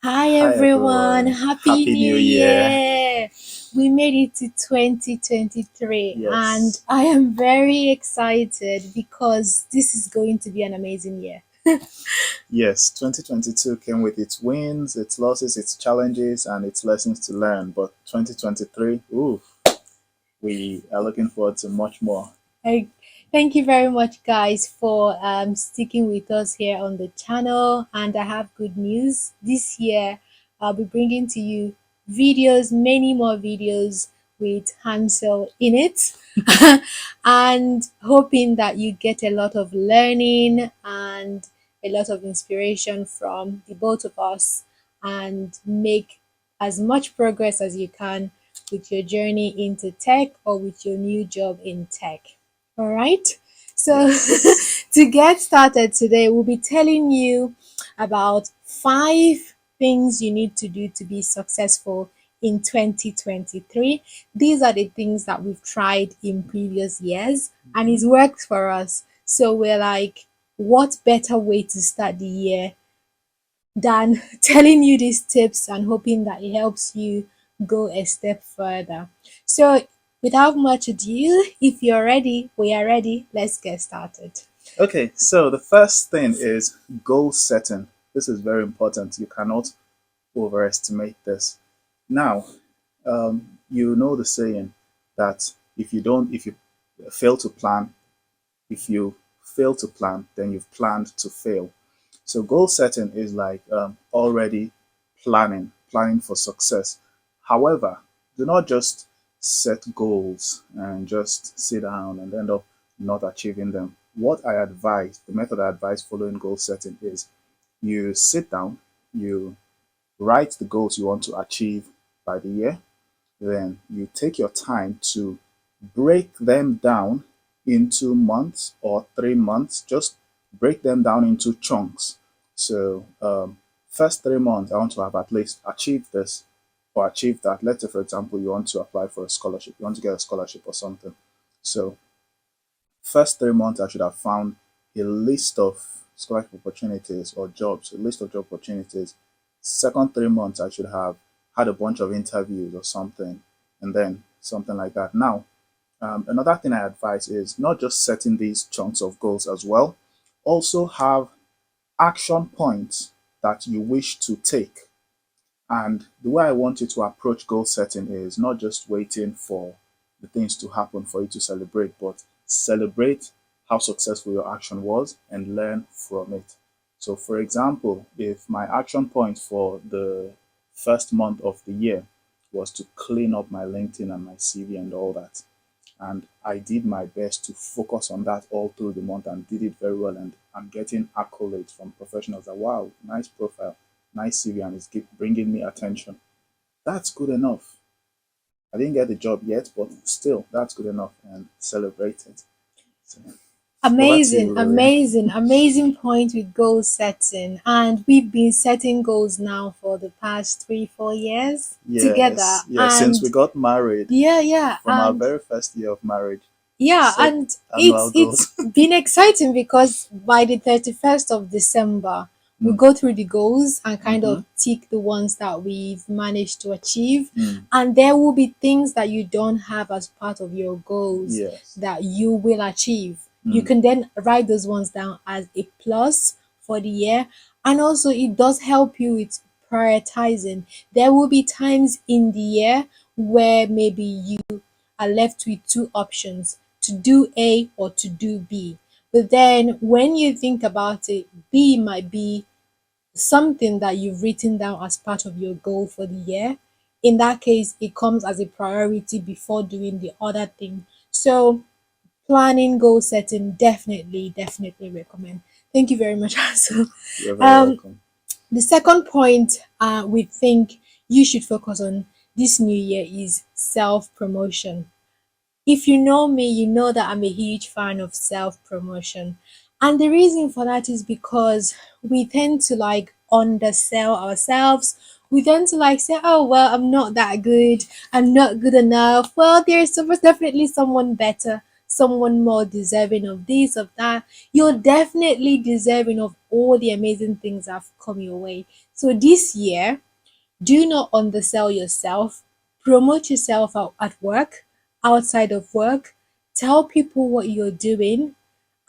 Hi Hi everyone, everyone. Happy Happy New New Year. Year! We made it to 2023 and Yes. I am very excited because this is going to be an amazing year. Yes, 2022 came with its wins, its losses, its challenges, and its lessons to learn. But 2023, ooh, we are looking forward to much more. I, Thank you very much, guys, for sticking with us here on the channel. And I have good news. This year, I'll be bringing to you videos, many more videos with Hansel in it, and hoping that you get a lot of learning and a lot of inspiration from the both of us and make as much progress as you can with your journey into tech or with your new job in tech. All right. So, Yes. to get started today, we'll be telling you about 5 things you need to do to be successful in 2023. These are the things that we've tried in previous years and Mhm. it's worked for us. So, we're like, what better way to start the year than telling you these tips and hoping that it helps you go a step further. So, without much ado, if you're ready, we are ready. Let's get started. Okay, so the first thing is goal setting. This is very important. You cannot overestimate this. Now, you know the saying that if you fail to plan, if you fail to plan, then you've planned to fail. So goal setting is like already planning for success. However, do not just set goals and just sit down and end up not achieving them. What I advise, the method I advise following goal setting is you sit down, you write the goals you want to achieve by the year, then you take your time to break them down into months or 3 months. Just break them down into chunks. So, first 3 months, I want to have at least achieved this or achieved that. Let's say, for example, you want to apply for a scholarship, you want to get a scholarship or something. So, first 3 months, I should have found a list of scholarship opportunities or jobs, a list of job opportunities. Second 3 months, I should have had a bunch of interviews or something, and then something like that. Now, another thing I advise is not just setting these chunks of goals as well, also have action points that you wish to take. And the way I want you to approach goal setting is not just waiting for the things to happen for you to celebrate, but celebrate how successful your action was and learn from it. So, for example, if my action point for the first month of the year was to clean up my LinkedIn and my CV and all that, and I did my best to focus on that all through the month and did it very well. And I'm getting accolades from professionals that, wow, nice profile, nice CV, and it's bringing me attention. That's good enough. I didn't get the job yet, but still, that's good enough and celebrate it. So, over to Amazing, you, Lily. amazing, amazing point with goal setting. And we've been setting goals now for the past 3, 4 years together. Yes, yes. Since And we got married, yeah, yeah. from our very first year of marriage, we Yeah, set and annual it's goals. been exciting because by the 31st of December, we Mm, go through the goals and kind mm-hmm, of tick the ones that we've managed to achieve. mm, And there will be things that you don't have as part of your goals yes. that you will achieve. You Mm, can then write those ones down as a plus for the year. And also, it does help you with prioritizing. There will be times in the year where maybe you are left with two options to do A or to do B. But then when you think about it, B might be something that you've written down as part of your goal for the year. In that case, it comes as a priority before doing the other thing. So, planning, goal setting, definitely, definitely recommend. Thank you very much. So, you're very um, welcome. the second point we think you should focus on this new year is self promotion. If you know me, you know that I'm a huge fan of self promotion. And the reason for that is because we tend to like undersell ourselves. We tend to like say, oh, I'm not that good. I'm not good enough. Well, there's definitely someone better. someone more deserving of this, of that. You're definitely deserving of all the amazing things that have come your way. So this year, do not undersell yourself. Promote yourself out at work, outside of work. Tell people what you're doing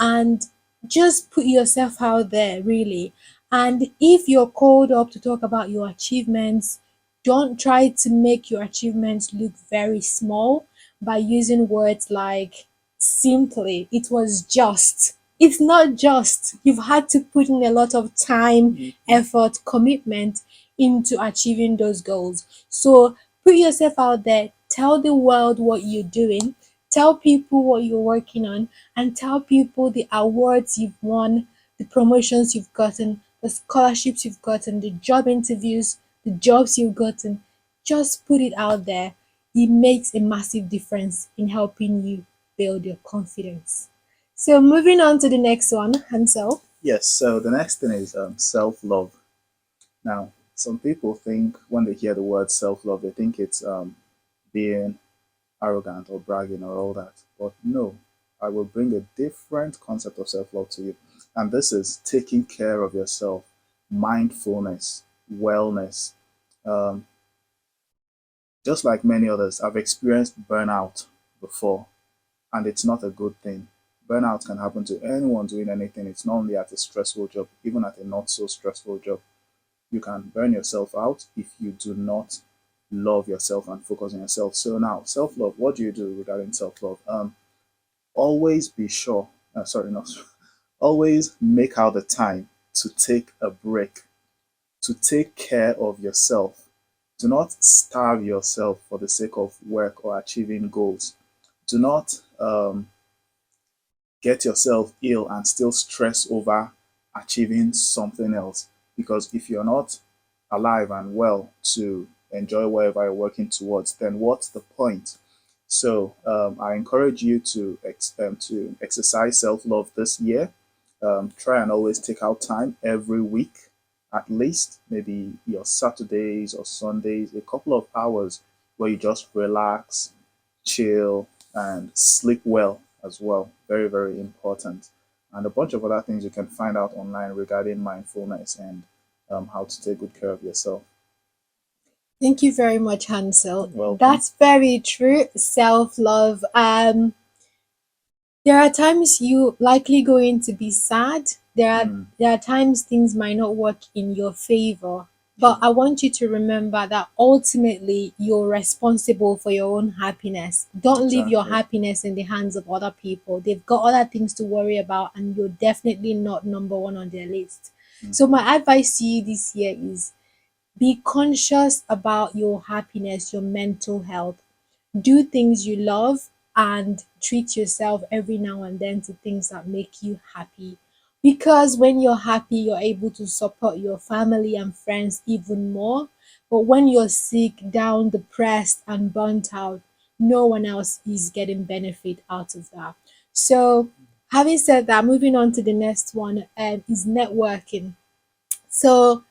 and just put yourself out there, really. And if you're called up to talk about your achievements, don't try to make your achievements look very small by using words like simply, it was just. It's not just. You've had to put in a lot of time, Mhm. effort, commitment into achieving those goals. So put yourself out there, tell the world what you're doing, tell people what you're working on, and tell people the awards you've won, the promotions you've gotten, the scholarships you've gotten, the job interviews, the jobs you've gotten. Just put it out there. It makes a massive difference in helping you build your confidence. So, moving on to the next one, Hansel. Yes, so the next thing is self love. Now, some people think when they hear the word self love, they think it's being arrogant or bragging or all that. But no, I will bring a different concept of self love to you. And this is taking care of yourself, mindfulness, wellness. Um, just like many others, I've experienced burnout before, and it's not a good thing. Burnout can happen to anyone doing anything. It's not only at a stressful job, even at a not so stressful job. You can burn yourself out if you do not love yourself and focus on yourself. So now, self-love. What do you do regarding self-love? Always be sure. Sorry, not always make out the time to take a break, to take care of yourself. Do not starve yourself for the sake of work or achieving goals. Do not get yourself ill and still stress over achieving something else. Because if you're not alive and well to enjoy whatever you're working towards, then what's the point? So I encourage you to exercise self love this year. Try and always take out time every week, at least maybe your Saturdays or Sundays, a couple of hours where you just relax, chill, and sleep well as well. Very, very important. And a bunch of other things you can find out online regarding mindfulness and how to take good care of yourself. Thank you very much, Hansel. Welcome. That's very true. Self love. There are times you likely going to be sad. Mm, There are times things might not work in your favor. But true. I want you to remember that ultimately you're responsible for your own happiness. Don't leave your Exactly. happiness in the hands of other people. They've got other things to worry about, and you're definitely not number one on their list. So, Mhm. my advice to you this year is be conscious about your happiness, your mental health. Do things you love and treat yourself every now and then to things that make you happy. Because when you're happy, you're able to support your family and friends even more. But when you're sick, down, depressed, and burnt out, no one else is getting benefit out of that. So, having said that, moving on to the next one is networking. So,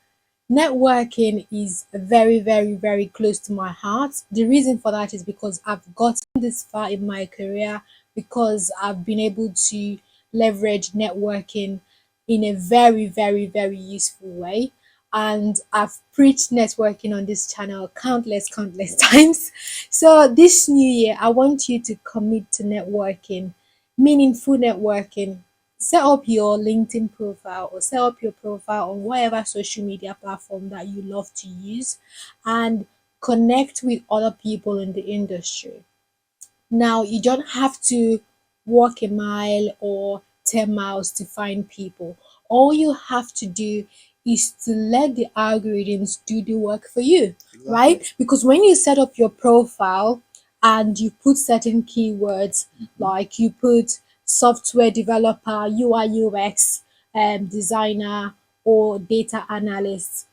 networking is very, very, very close to my heart. The reason for that is because I've gotten this far in my career because I've been able to leverage networking in a very, very, very useful way. And I've preached networking on this channel countless, countless times. So, this new year, I want you to commit to networking, meaningful networking. Set up your LinkedIn profile or set up your profile on whatever social media platform that you love to use and connect with other people in the industry. Now, you don't have to walk a mile or 10 miles to find people. All you have to do is to let the algorithms do the work for you, Exactly. right? Because when you set up your profile and you put certain keywords, Mhm. like you put software developer, UI UX designer, or data analyst,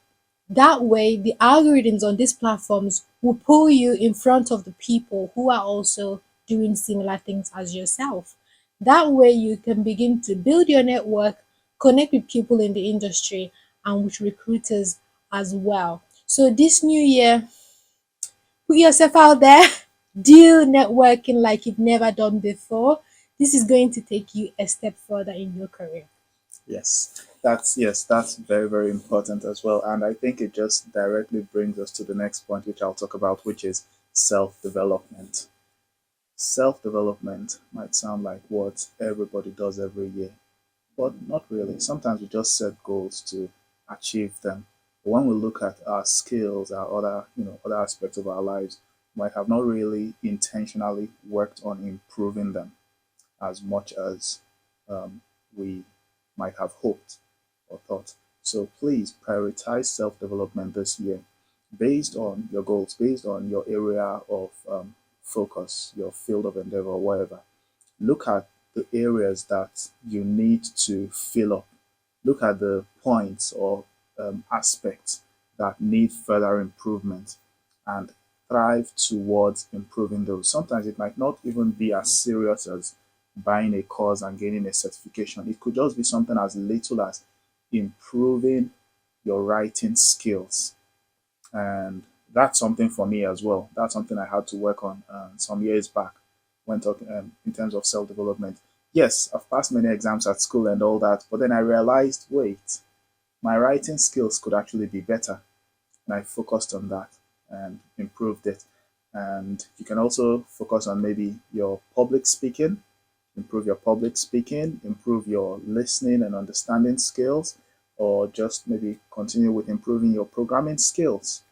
that way, the algorithms on these platforms will pull you in front of the people who are also doing similar things as yourself. That way, you can begin to build your network, connect with people in the industry, and with recruiters as well. So, this new year, put yourself out there, do networking like you've never done before. this is going to take you a step further in your career. That's very, very important as well. And I think it just directly brings us to the next point, which I'll talk about, which is self-development. Self-development might sound like what everybody does every year, but not really. Sometimes we just set goals to achieve them. But when we look at our skills, our other aspects of our lives, we might have not really intentionally worked on improving them as much as we might have hoped or thought. So please prioritize self development this year based on your goals, based on your area of focus, your field of endeavor, whatever. Look at the areas that you need to fill up. Look at the points or aspects that need further improvement and thrive towards improving those. Sometimes it might not even be as serious as buying a course and gaining a certification. It could just be something as little as improving your writing skills. And that's something for me as well. That's something I had to work on some years back when talking in terms of self development. Yes, I've passed many exams at school and all that, but then I realized, wait, my writing skills could actually be better, and I focused on that and improved it. And you can also focus on maybe your public speaking, improve your public speaking, improve your listening and understanding skills, or just maybe continue with improving your programming skills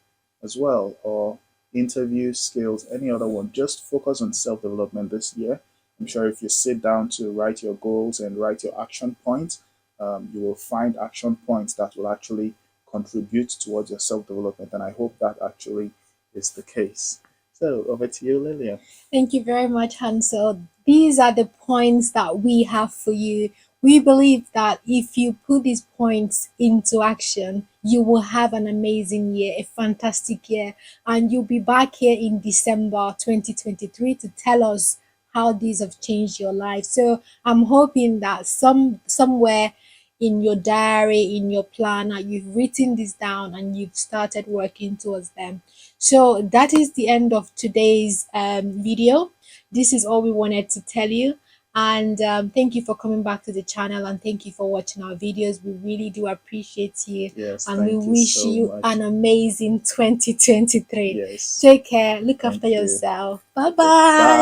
as well, or interview skills, any other one. Just focus on self development this year. I'm sure if you sit down to write your goals and write your action points, you will find action points that will actually contribute towards your self development. And I hope that actually is the case. So over to you, Lillian. Thank you very much, Hansel. These are the points that we have for you. We believe that if you put these points into action, you will have an amazing year, a fantastic year, and you'll be back here in December 2023 to tell us how these have changed your life. So I'm hoping that somewhere in your diary, in your planner, you've written this down and you've started working towards them. So that is the end of today's video. This is all we wanted to tell you. And thank you for coming back to the channel, and thank you for watching our videos. We really do appreciate you. Yes, And we thank you wish so you much. an amazing 2023. Yes, Take care. Look after thank you. yourself. Bye Yes, bye. bye.